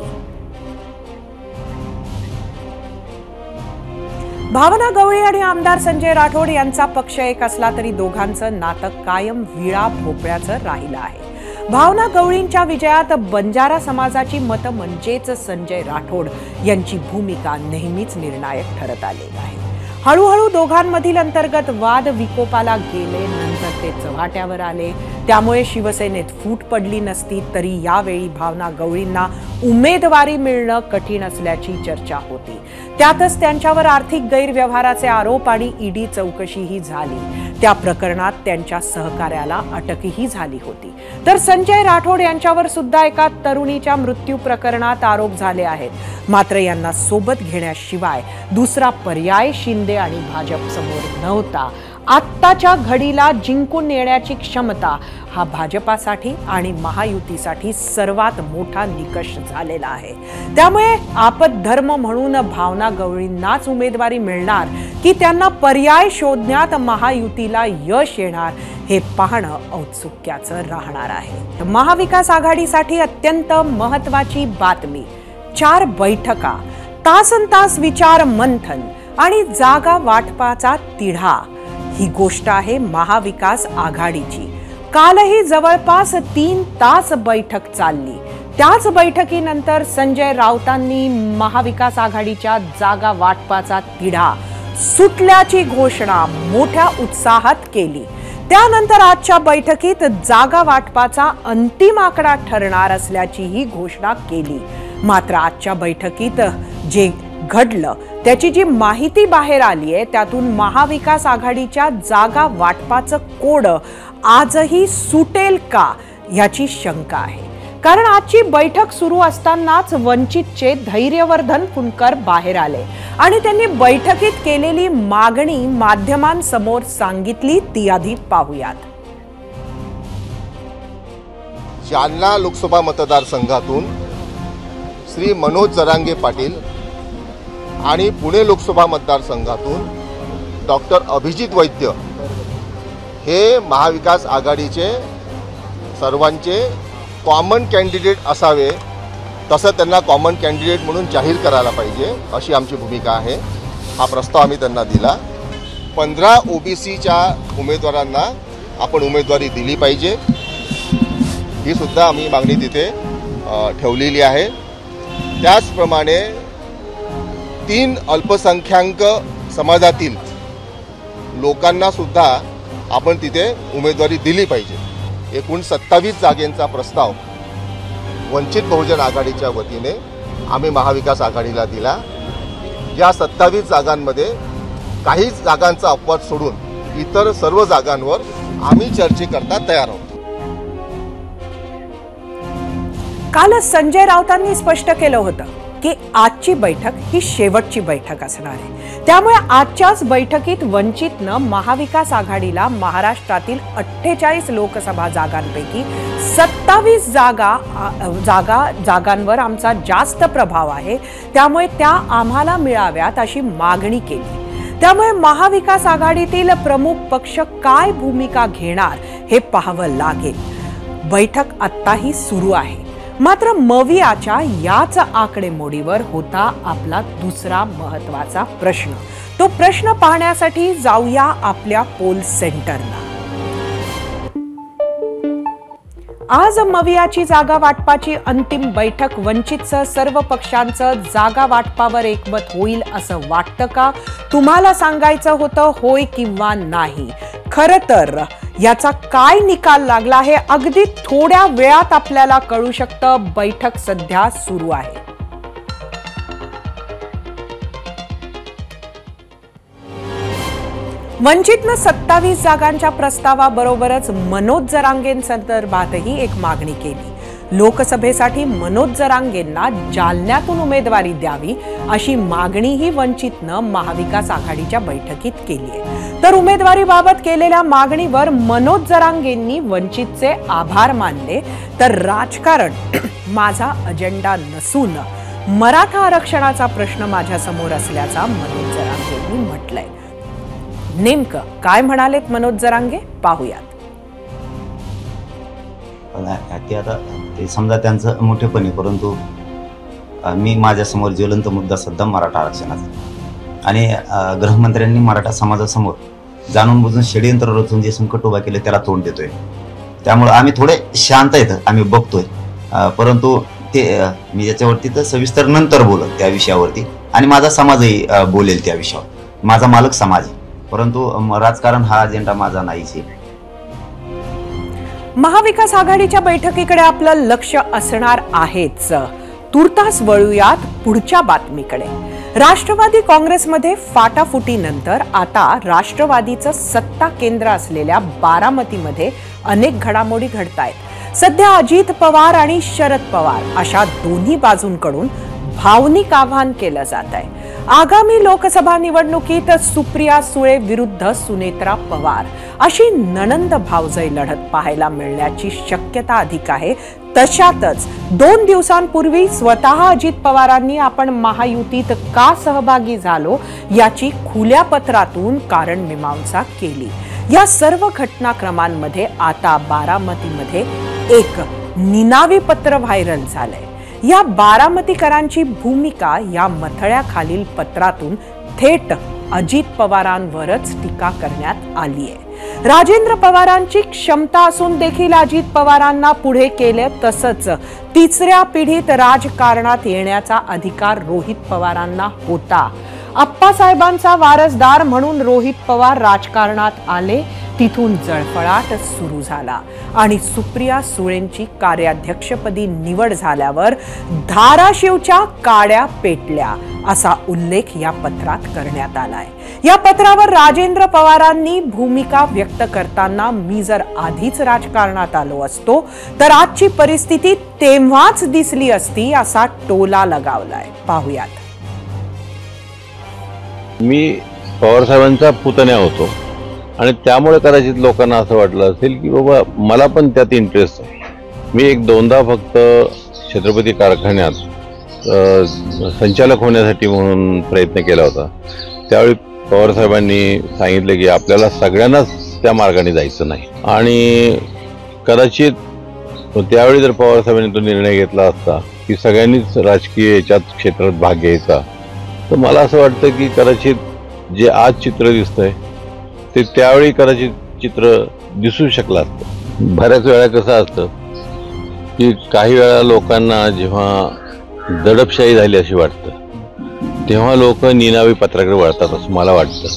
भावना गवळी आणि आमदार संजय राठोड यांचा पक्ष एक असला तरी दोघांचं नातं कायम विळा भोपळ्याचं राहिलं आहे. भावना गवळींच्या विजयात बंजारा समाजाची मतं म्हणजेच संजय राठोड यांची भूमिका नेहमीच निर्णायक ठरत आलेली आहे. हळूहळू दोघांमधील अंतर्गत वाद विकोपाला गेले, नंतर ते चव्हाट्यावर आले. त्यामुळे शिवसेनेत फूट पडली नसती तरी यावेळी भावना गवळींना उमेदवारी मिळणं कठीण असल्याची चर्चा होती. त्यातच त्यांच्यावर आर्थिक गैरव्यवहाराचे आरोप आणि ईडी चौकशीही झाली. त्या प्रकरणात त्यांच्या सहकार्याला अटकही झाली होती. तर संजय राठोड यांच्यावर सुद्धा एका तरुणीच्या मृत्यू प्रकरणात आरोप झाले आहेत. मात्र यांना सोबत घेण्याशिवाय दुसरा पर्याय शिंदे आणि भाजप समोर नव्हता. आत्ताच्या घडीला जिंकून येण्याची क्षमता हा भाजपासाठी आणि महायुतीसाठी सर्वात मोठा निकष झालेला आहे. त्यामुळे आपद्धर्म म्हणून भावना गवळींनाच उमेदवारी मिळणार की त्यांना पर्याय शोधण्यात महायुतीला यश येणार हे पाहणं औत्सुक्याचं राहणार आहे. महाविकास आघाडीसाठी अत्यंत महत्त्वाची बातमी. 4 बैठका, तासनतास विचार मंथन आणि जागा वाटपाचा तिढा ही गोष्ट आहे महाविकास आघाडीची. कालही जवळपास 3 तास बैठक चालली. त्याच बैठकीनंतर संजय राऊतांनी महाविकास आघाडीच्या जागा वाटपाचा तिढा सुटल्याची घोषणा मोठ्या उत्साहात केली. त्यानंतर आजच्या बैठकीत जागा वाटपाचा अंतिम आकडा ठरणार असल्याची ही घोषणा केली. मात्र आजच्या बैठकीत जे घडलं त्याची जी माहिती बाहेर आली आहे त्यातून महाविकास आघाडीच्या जागा वाटपाचं कोड आजही सुटेल का याची शंका आहे. कारण आजची बैठक सुरू असतानाच वंचितचे धैर्यवर्धन फुंकर बाहेर आले आणि त्यांनी बैठकीत केलेली मागणी माध्यमांसमोर सांगितली. ती आधी पाहूयात. जालना लोकसभा मतदारसंघातून श्री मनोज जरांगे पाटील आणि पुणे लोकसभा मतदारसंघातून डॉक्टर अभिजित वैद्य हे महाविकास आघाडीचे सर्वांचे कॉमन कॅन्डिडेट असावे, तसं त्यांना कॉमन कॅन्डिडेट म्हणून जाहीर करायला पाहिजे अशी आमची भूमिका आहे। हा प्रस्ताव आम्ही त्यांना दिला। 15 ओबीसीच्या उमेदवारांना आपण उमेदवारी दिली पाहिजे, ही सुद्धा आम्ही मागणी तिथे ठेवलेली आहे। त्याचप्रमाणे 3 अल्पसंख्याक समाजातील लोकांना सुद्धा आपण तिथे उमेदवारी दिली पाहिजे। एकूण 27 जागेंचा प्रस्ताव वंचित बहुजन आघाडीच्या वतीने आम्ही महाविकास आघाडीला दिला। या 27 जागांमध्ये काही जागांचा अपवाद सोडून इतर सर्व जागांवर आम्ही चर्चेकरता तयार आहोत। कालच संजय राऊतांनी स्पष्ट केलं होतं की आजची बैठक ही शेवटची बैठक असणार आहे। त्यामुळे आजच्याच बैठकीत वंचितनं महाविकास आघाडीला महाराष्ट्रातील 48 लोकसभा जागांपैकी 27 जागांवर आमचा जास्त प्रभाव आहे, त्यामुळे त्या आम्हाला मिळाव्यात अशी मागणी केली। त्यामुळे महाविकास आघाडीतील प्रमुख पक्ष काय भूमिका घेणार हे पाहावं लागेल। बैठक आत्ताही सुरू आहे, मात्र मवियाच्या याच आकडेमोडीवर होता आपला दुसरा महत्त्वाचा प्रश्न। तो प्रश्न पाहण्यासाठी जाऊया आपल्या पोल सेंटरला। आज मवियाची जागा वाटपाची अंतिम बैठक वंचितसह सर्व पक्षांचं जागा वाटपावर एकमत होईल असं वाटतं का? तुम्हाला सांगायचं होतं होय किंवा नाही? खरं तर याचा काय निकाल लागला हे अगदी थोड्या वेळात आपल्याला कळू शकतं। बैठक सध्या सुरू आहे। वंचितनं 27 जागांच्या प्रस्तावाबरोबरच मनोज जरांगेंसंदर्भातही एक मागणी केली। लोकसभेसाठी मनोज जरांगेंना जालन्यातून उमेदवारी द्यावी अशी मागणीही वंचितनं महाविकास आघाडीच्या बैठकीत केली आहे। तर उमेदवारीबाबत केलेल्या मागणीवर मनोज जरांगेंनी वंचितचे आभार मानले। तर राजकारण माझा अजेंडा नसून मराठा आरक्षणाचा प्रश्न माझ्या समोर असल्याचा मनोज जरांगेंनी म्हटलंय। नेमकं काय म्हणालेत मनोज जरांगे पाहूयात। ते आता ते समजा त्यांचं मोठेपणी, परंतु मी माझ्यासमोर ज्वलंत मुद्दा सध्या मराठा आरक्षणाचा आणि गृहमंत्र्यांनी मराठा समाजासमोर जाणून बुजून षडयंत्र रचून जे संकट उभा केले त्याला तोंड देतोय। त्यामुळे आम्ही थोडे शांत आहेत, आम्ही बघतोय, परंतु ते मी याच्यावरती तर सविस्तर नंतर बोलत त्या विषयावरती आणि माझा समाजही बोलेल त्या विषयावर। माझा मालक समाज आहे, परंतु राजकारण हा अजेंडा माझा नाहीच आहे। महाविकास आघाडीच्या बैठकीकडे आपलं लक्ष असणार आहेच। तुर्तास वळूयात पुढच्या बातमीकडे। राष्ट्रवादी काँग्रेसमध्ये फाटाफुटीनंतर आता राष्ट्रवादीचं सत्ता केंद्र असलेल्या बारामतीमध्ये अनेक घडामोडी घडतायत। सध्या अजित पवार आणि शरद पवार अशा दोन्ही बाजूंकडून भावनिक आव्हान केलं जात आहे। आगामी लोकसभा निवडणुकीत सुप्रिया सुळे विरुद्ध सुनेत्रा पवार अशी नणंद भावजय लढत पाहायला मिळण्याची शक्यता अधिक आहे। तशातच 2 दिवसांपूर्वी स्वतः अजित पवारांनी आपण महायुतीत का सहभागी झालो याची खुल्या पत्रातून कारण मीमांसा केली। या सर्व घटनाक्रमांमध्ये आता बारामतीमध्ये एक निनावी पत्र व्हायरल झालंय। या बारामतीकरांची भूमिका या मथळ्याखालील पत्रातून थेट अजित पवारांवरच टीका करण्यात आली आहे। राजेंद्र पवारांची क्षमता असून देखील अजित पवारांना पुढे केले, तसंच तिसऱ्या पिढीत राजकारणात येण्याचा अधिकार रोहित पवारांना होता। आप्पासाहेबांचा वारसदार म्हणून रोहित पवार राजकारणात आले, तिथून जळफळाट सुरू झाला आणि सुप्रिया सुळेंची कार्याध्यक्षपदी निवड झाल्यावर धाराशिवच्या काड्या पेटल्या असा उल्लेख या पत्रात करण्यात आलाय। या पत्रावर राजेंद्र पवारांनी भूमिका व्यक्त करताना मी जर आधीच राजकारणात आलो असतो तर आजची परिस्थिती तेव्हाच दिसली असती असा टोला लगावलाय। पाहूयात। मी पवार साहेबांचा पुतण्या होतो आणि त्यामुळे कदाचित लोकांना असं वाटलं असेल की बाबा मला पण त्यात इंटरेस्ट आहे, मी एक दोनदा फक्त छत्रपती कारखान्यात संचालक होण्यासाठी म्हणून प्रयत्न केला होता. त्यावेळी पवारसाहेबांनी सांगितले की आपल्याला सगळ्यांनाच त्या मार्गाने जायचं नाही, आणि कदाचित त्यावेळी जर पवारसाहेबांनी तो निर्णय घेतला असता की सगळ्यांनीच राजकीय याच्यात क्षेत्रात भाग घ्यायचा, तर मला असं वाटतं की कदाचित जे आज चित्र दिसतंय ते त्यावेळी कदाचित चित्र दिसू शकलं असतं. बऱ्याच वेळा कसं असतं की काही वेळा लोकांना जेव्हा दडपशाही झाली अशी वाटतं तेव्हा लोक निनावी पत्राकडे वळतात असं मला वाटतं.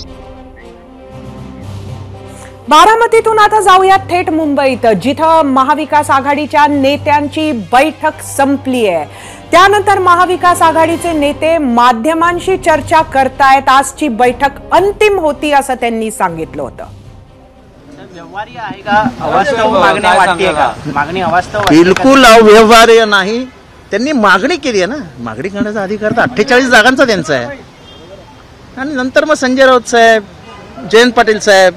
बारामतीतून आता जाऊयात थेट मुंबईत, जिथं महाविकास आघाडीच्या नेत्यांची बैठक संपली आहे. त्यानंतर महाविकास आघाडीचे नेते माध्यमांशी चर्चा करतायत. आजची बैठक अंतिम होती असं त्यांनी सांगितलं होतं. व्यवहार्य आहे का? अवास्तव मागणी वाटते का? मागणी अवास्तव बिलकुल अव्यवहार्य नाही. त्यांनी मागणी केली आहे ना, मागणी करण्याचा अधिकार तर 48 जागांचा त्यांचा आहे. आणि नंतर मग संजय राऊत साहेब, जयंत पाटील साहेब,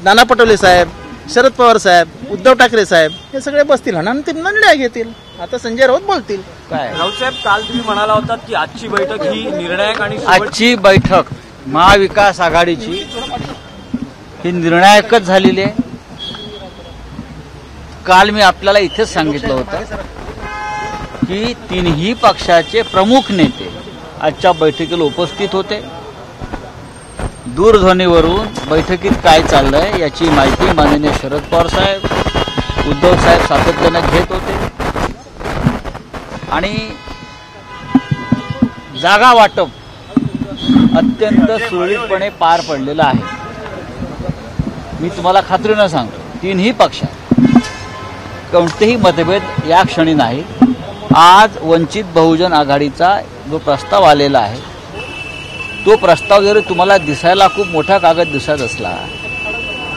नाना पटोले साहेब, शरद पवार साहेब, उद्धव ठाकरे साहेब हे सगळे बसतील आणि ते निर्णय घेतील. आता संजय राऊत बोलतील. काय राऊत साहेब, काल तुम्ही म्हणाला होतात की आजची बैठक ही निर्णायक आणि आजची बैठक महाविकास आघाडीची ही निर्णायकच झालेली आहे. काल मी आपल्याला इथेच सांगितलं होतं की तीनही पक्षाचे प्रमुख नेते आजच्या बैठकीला उपस्थित होते. दूरध्वनीवरून बैठकीत काय चाललंय याची माहिती माननीय शरद पवार साहेब, उद्धव साहेब सातत्याने घेत होते. आणि जागा वाटप अत्यंत सुरळीतपणे पार पडलेलं आहे. मी तुम्हाला खात्रीनं सांगतो, तीनही पक्षात कोणतेही मतभेद या क्षणी नाही. आज वंचित बहुजन आघाडीचा जो प्रस्ताव आलेला आहे तो प्रस्ताव जरी तुम्हाला दिसायला खूप मोठा कागद दिसत असला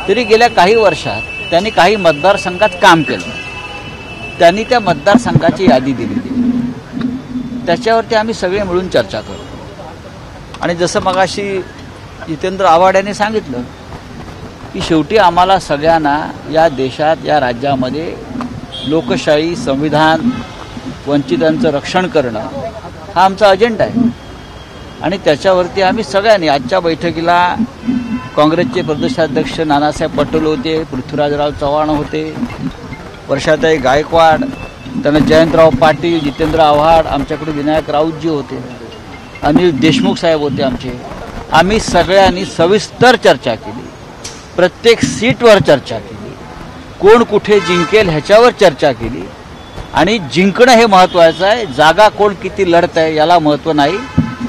तरी गेल्या काही वर्षात त्यांनी काही मतदारसंघात काम केलं. त्यांनी त्या मतदारसंघाची यादी दिली, त्याच्यावरती आम्ही सगळे मिळून चर्चा करू. आणि जसं मगाशी जितेंद्र आव्हाड यांनी सांगितलं की शेवटी आम्हाला सगळ्यांना या देशात, या राज्यामध्ये लोकशाही, संविधान, वंचितांचं रक्षण करणं हा आमचा अजेंडा आहे. आणि त्याच्यावरती आम्ही सगळ्यांनी आजच्या बैठकीला काँग्रेसचे प्रदेशाध्यक्ष नानासाहेब पटोले होते, पृथ्वीराजराव चव्हाण होते, वर्षाताई गायकवाड, त्यांना जयंतराव पाटील, जितेंद्र आव्हाड, आमच्याकडे विनायक राऊतजी होते, अनिल देशमुख साहेब होते आमचे. आम्ही सगळ्यांनी सविस्तर चर्चा केली, प्रत्येक सीटवर चर्चा केली, कोण कुठे जिंकेल ह्याच्यावर चर्चा केली. आणि जिंकणं हे महत्त्वाचं आहे, जागा कोण किती लढत आहे याला महत्त्व नाही.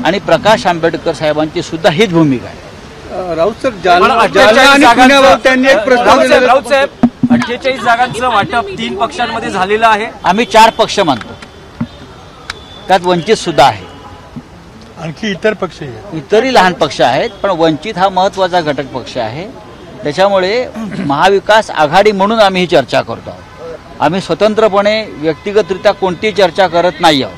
आणि प्रकाश आंबेडकर साहेबांची सुद्धा हीच भूमिका आहे. राऊत साहेब, त्यांनी एक प्रस्ताव दिला. राऊत साहेब, 48 जागांचं वाटप 3 पक्षांमध्ये झालेलं आहे. आम्ही 4 पक्ष मानतो, त्यात वंचित सुद्धा आहे, आणखी इतर पक्ष, इतरही लहान पक्ष आहेत, पण वंचित हा महत्त्वाचा घटक पक्ष आहे. त्याच्यामुळे महाविकास आघाडी म्हणून आम्ही ही चर्चा करतो आहोत. आम्ही स्वतंत्रपणे व्यक्तिगतरित्या कोणतीही चर्चा करत नाही आहोत.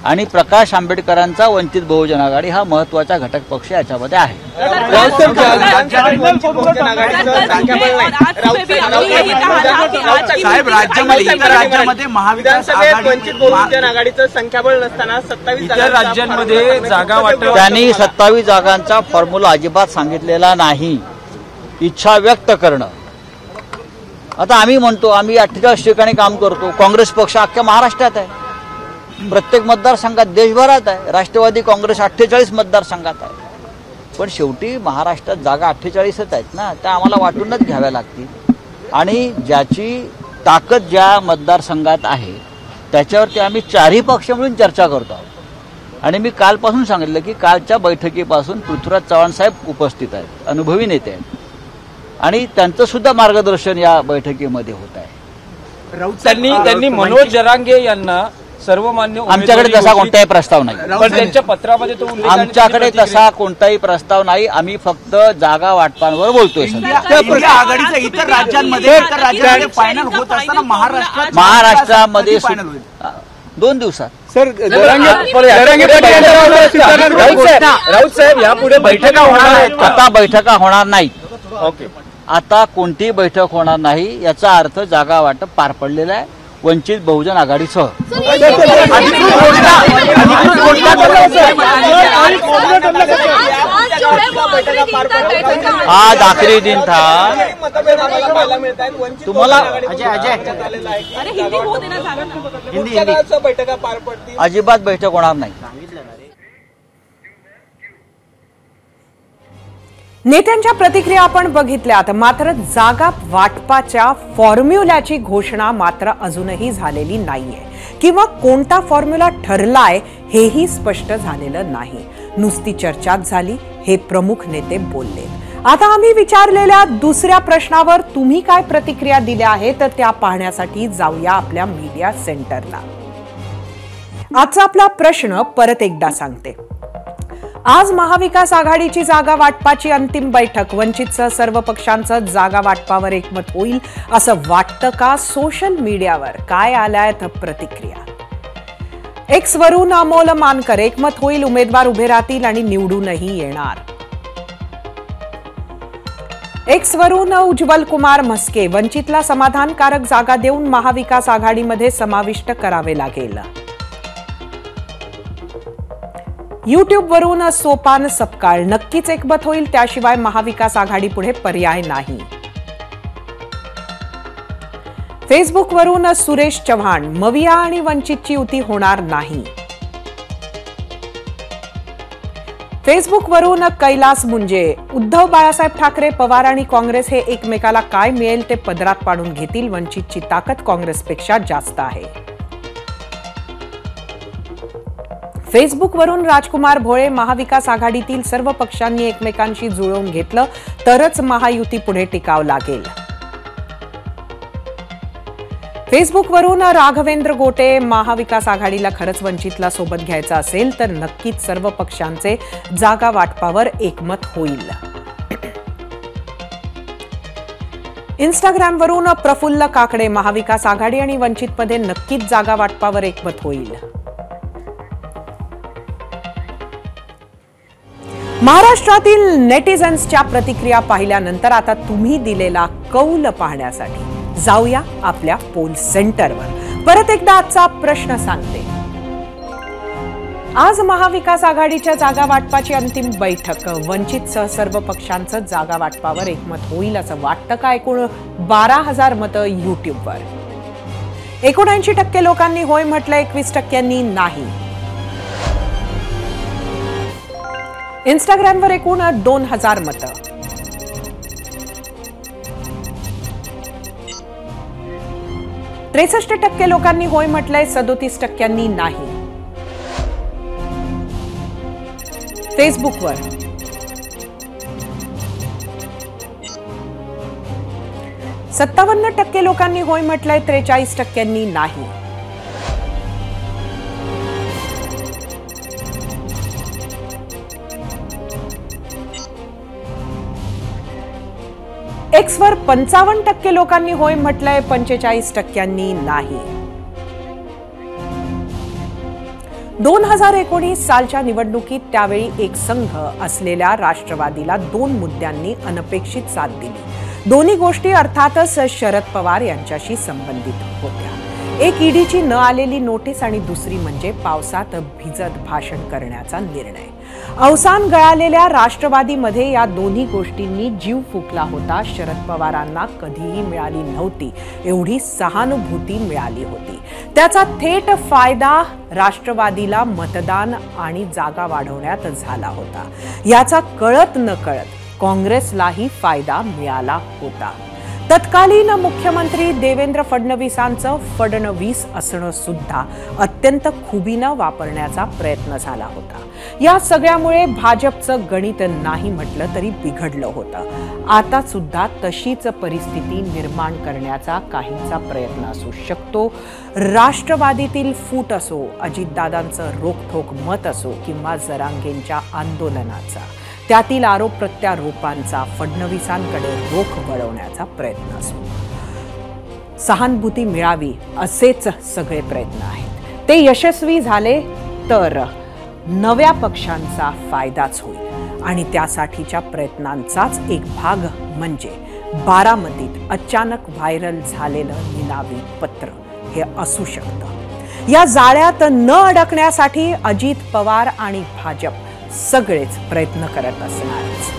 आणि प्रकाश आंबेडकरांचा वंचित बहुजन आघाडी हा महत्त्वाचा घटक पक्ष याच्यामध्ये आहे. साहेब, राज्यामध्ये महाविकास वंचित बहुजन आघाडीचं संख्याबळ नसताना 27 राज्यांमध्ये जागा वाटप, त्यांनी 27 जागांचा फॉर्म्युला अजिबात सांगितलेला नाही. इच्छा व्यक्त करणं. आता आम्ही म्हणतो आम्ही 48 ठिकाणी काम करतो. काँग्रेस पक्ष अख्ख्या महाराष्ट्रात आहे, प्रत्येक मतदारसंघात, देशभरात आहे. राष्ट्रवादी काँग्रेस 48 मतदारसंघात आहे. पण शेवटी महाराष्ट्रात जागा 48च आहेत ना, त्या आम्हाला वाटूनच घ्याव्या लागतील. आणि ज्याची ताकद ज्या मतदारसंघात आहे त्याच्यावरती आम्ही 4ही पक्ष मिळून चर्चा करतो आहोत. आणि मी कालपासून सांगितलं की कालच्या बैठकीपासून पृथ्वीराज चव्हाण साहेब उपस्थित आहेत, अनुभवी नेते आहेत, आणि त्यांचं सुद्धा मार्गदर्शन या बैठकीमध्ये होत आहे. त्यांनी मनोज जरांगे यांना सर्वमान्य, आमच्याकडे तसा कोणताही प्रस्ताव नाही. पण त्यांच्या पत्रामध्ये तो उल्लेख, आमच्याकडे तसा कोणताही प्रस्ताव नाही. आम्ही फक्त जागा वाटपांवर बोलतोय. आघाडीचं इतर राज्यांमध्ये फायनल होत असताना महाराष्ट्रामध्ये 2 दिवसात. सर, राऊत साहेब, यापुढे बैठका होणार आहेत? आता बैठका होणार नाहीत. आता कोणतीही बैठक होणार नाही याचा अर्थ जागा वाटप पार पडलेला आहे. वंचित बहुजन आघाडीसह आज आखरी दिन था तुम्हाला अजिबात बैठक होणार नाही. नेत्यांच्या प्रतिक्रिया आपण बघितल्यात, मात्र जागा वाटपाच्या फॉर्म्युल्याची घोषणा मात्र अजूनही झालेली नाहीये किंवा कोणता फॉर्म्युला ठरलाय हेही स्पष्ट झालेलं नाही. नुसती चर्चाच झाली हे प्रमुख नेते बोलले. आता आम्ही विचारलेल्या दुसऱ्या प्रश्नावर तुम्ही काय प्रतिक्रिया दिल्या आहेत तर त्या पाहण्यासाठी जाऊया आपल्या मीडिया सेंटरला. आजचा आपला प्रश्न परत एकदा सांगते. आज महाविकास आघाडीची जागा वाटपाची अंतिम बैठक, वंचितसह सर्व पक्षांचं जागा वाटपावर एकमत होईल असं वाटतं का? सोशल मीडियावर काय आल्यात प्रतिक्रिया? एक्स वरून अमोल मानकर, एकमत होईल, उमेदवार उभे राहतील आणि निवडूनही येणार. एक्स वरून उज्ज्वल कुमार म्हस्के, वंचितला समाधानकारक जागा देऊन महाविकास आघाडीमध्ये समाविष्ट करावे लागेल. युट्यूब वरून सोपान सपकाळ, नक्कीच एकमत होईल, त्याशिवाय महाविकास आघाडी पुढे पर्याय नाही. फेसबुक वरून सुरेश चव्हाण, मविया आणि वंचितची युती होणार नाही. फेसबुक वरून कैलास मुंजे, उद्धव बाळासाहेब ठाकरे, पवार आणि काँग्रेस हे एकमेकाला काय मिळेल ते पदरात पाडून घेतील, वंचितची ताकद काँग्रेसपेक्षा जास्त आहे. फेसबुक वरून राजकुमार भोळे, महाविकास आघाडीतील सर्व पक्षांनी एकमेकांशी जुळवून घेतलं तरच महायुती पुढे टिकाव लागेल. फेसबुक वरून राघवेंद्र गोटे, महाविकास आघाडीला खरंच वंचितला सोबत घ्यायचं असेल तर नक्कीच सर्व पक्षांचे जागा वाटपावर एकमत होईल. इंस्टाग्राम वरून प्रफुल्ल काकडे, महाविकास आघाडी आणि वंचितमध्ये नक्कीच जागा वाटपावर एकमत होईल. महाराष्ट्रातील नेटिझन्सच्या प्रतिक्रिया पाहिल्यानंतर आता तुम्ही दिलेला कौल पाहण्यासाठी जाऊया आपल्या पोल सेंटरवर. परत एकदा आजचा प्रश्न सांगते. आज महाविकास आघाडीच्या जागा वाटपाची अंतिम बैठक, वंचितसह सर्व पक्षांचं जागा वाटपावर एकमत होईल असं वाटतं का? एकूण 12,000 मतं युट्यूबवर. 79% लोकांनी होय म्हटलं, 21% नाही. इंस्टाग्रामवर एकूण 2,000 मतं. %63% लोकांनी होय म्हटलंय, 37% नाही. फेसबुकवर 57% लोकांनी होय म्हटलंय, 43% नाही. एक्सवर 55% लोकांनी होय म्हटलंय, 45% नाही. 2019 सालच्या निवडणुकीत त्यावेळी एक संघ असलेल्या राष्ट्रवादीला 2 मुद्द्यांनी अनपेक्षित साथ दिली. दोन्ही गोष्टी अर्थातच शरद पवार यांच्याशी संबंधित होत्या. एक ईडीची न आलेली नोटीस आणि दुसरी म्हणजे पावसात भिजत भाषण करण्याचा निर्णय. अवसान गळालेल्या राष्ट्रवादीमध्ये या दोन्ही गोष्टींनी जीव फुकला होता. शरद पवारांना कधीही मिळाली नव्हती एवढी सहानुभूती मिळाली होती. त्याचा थेट फायदा राष्ट्रवादीला मतदान आणि जागा वाढवण्यात झाला होता. याचा कळत नकळत काँग्रेसलाही फायदा मिळाला होता. तत्कालीन मुख्यमंत्री देवेंद्र फडणवीसांचं फडणवीस असणं सुद्धा अत्यंत खुबीनं वापरण्याचा प्रयत्न झाला होता. या सगळ्यामुळे भाजपचं गणित नाही म्हटलं तरी बिघडलं होतं. आता सुद्धा तशीच परिस्थिती निर्माण करण्याचा काहींचा प्रयत्न असू शकतो. राष्ट्रवादीतील फूट असो, अजितदादांचं रोखठोक मत असो किंवा जरांगेंच्या आंदोलनाचा, त्यातील आरोप प्रत्यारोपांचा फडणवीसांकडे रोख वळवण्याचा प्रयत्न असो. सहानुभूती मिळावी असेच सगळे प्रयत्न आहेत. ते यशस्वी झाले तर नव्या पक्षांचा फायदाच होईल आणि त्यासाठीच्या प्रयत्नांचाच एक भाग म्हणजे बारामतीत अचानक व्हायरल झालेलं निनावी पत्र. हे असू शकतं. या जाळ्यात न अडकण्यासाठी अजित पवार आणि भाजप सगळेच प्रयत्न करत असणारच.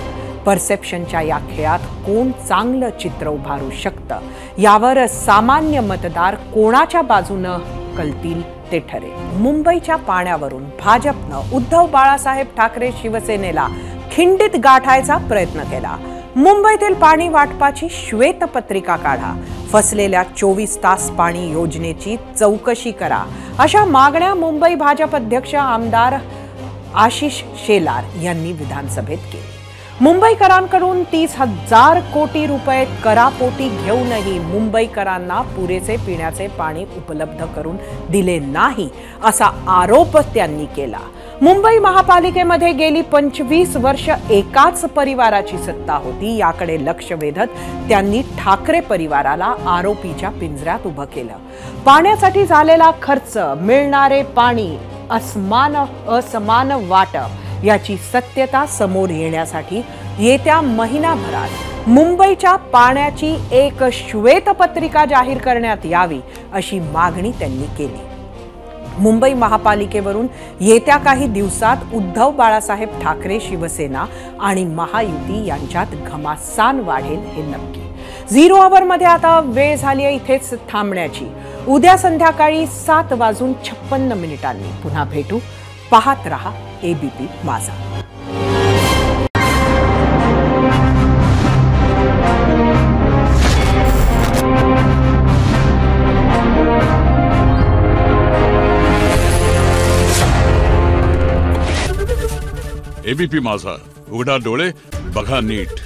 परसेप्शनच्या या खेळात कोण चांगलं चित्र उभारू शकतं यावर सामान्य मतदार कोणाच्या बाजूनं कलतील ते ठरेल. मुंबईच्या पाण्यावरून भाजपनं उद्धव बाळासाहेब ठाकरे शिवसेनेला खिंडीत गाठायचा प्रयत्न केला. मुंबईतील पाणी वाटपाची श्वेतपत्रिका काढा, फसलेल्या 24 तास पाणी योजनेची चौकशी करा, अशा मागण्या मुंबई भाजप अध्यक्ष आमदार आशिष शेलार यांनी विधानसभेत केली. मुंबईकरांकडून 30,000 कोटी रुपये करापोटी घेऊनही मुंबईकरांना पुरेसे पिण्याचे पाणी उपलब्ध करून दिले नाही असा आरोप त्यांनी केला. मुंबई महापालिकेमध्ये गेली 25 वर्ष एकाच परिवाराची सत्ता होती. याकडे लक्ष वेधत त्यांनी ठाकरे परिवाराला आरोपीच्या पिंजऱ्यात उभं केलं. पाण्यासाठी झालेला खर्च, मिळणारे पाणी, असमान वाटप याची सत्यता समोर येण्यासाठी येत्या महिनाभरात मुंबईच्या पाण्याची एक श्वेतपत्रिका जाहीर करण्यात यावी अशी मागणी त्यांनी केली. मुंबई महापालिकेवरून येत्या काही दिवसात उद्धव बाळासाहेब ठाकरे शिवसेना आणि महायुती यांच्यात घमासान वाढेल हे नक्की. 0 आवरमध्ये आता वेळ झाली आहे इथेच थांबण्याची. उद्या संध्याकाळी 7:56 पुन्हा भेटू. पाहत रहा एबीपी माझा. एबीपी माझा, उघडा डोळे बघा नीट.